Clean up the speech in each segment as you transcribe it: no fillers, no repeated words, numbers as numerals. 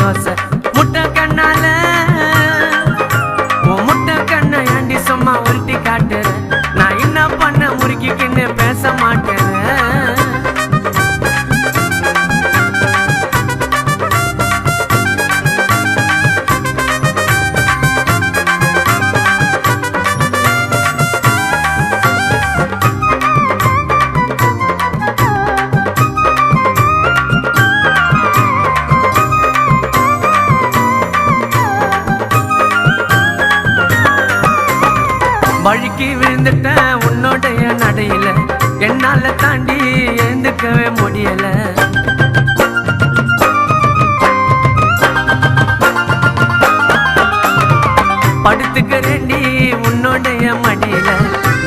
தோசை முட்டை கண்ணால உன் முட்டை கண்ணை ஏண்டி சும்மா உருட்டி காட்டுற நான் என்ன பண்ண முறுக்கிக்கின்னு பேச மாட்டேன் வழுக்கி விழுந்துட்டேன் உன்னோடைய நடையில என்னால தாண்டி எழுந்துக்கவே முடியல படுத்துக்கிறேன்டி உன்னோடைய மடியில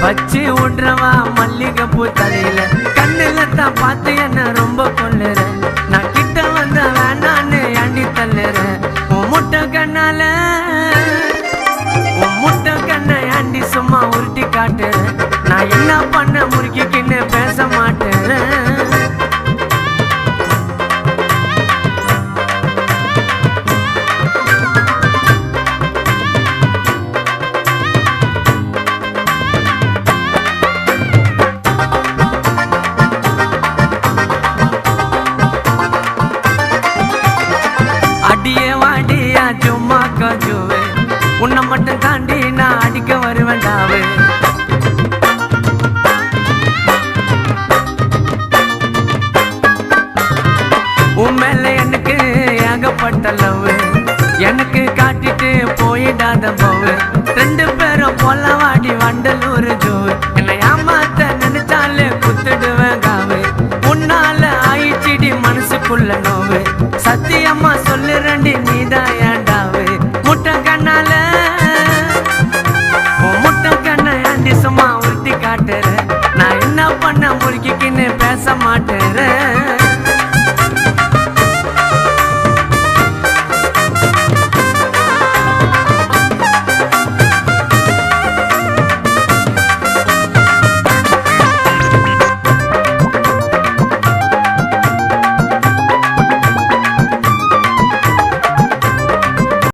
வச்சு விடுறவா மல்லிகை பூ தலையில கண்ணுல தான் பார்த்து என்ன ரொம்ப கொள்ளுற நான் கிட்ட வந்த வேணான்னு ஏண்டி தள்ளுறேன் உன் முட்டை கண்ணால உன் முட்டை கண்ணை ஏண்டி சும்மா உருட்டி காட்டுறேன் நான் என்ன பண்ண முறுக்கிக்கின்னு பேச மாட்டேன் அடியே வாடியா சும்மா கஜுவே உன்னை மட்டும் தாண்டி நான் அடிக்க வருவேண்டாவே உன் மேல எனக்கு ஏகப்பட்ட லவ் எனக்கு காட்டிட்டு போயிடாத போவு ரெண்டு பேரும் பொல்லவாடி வண்டலூர்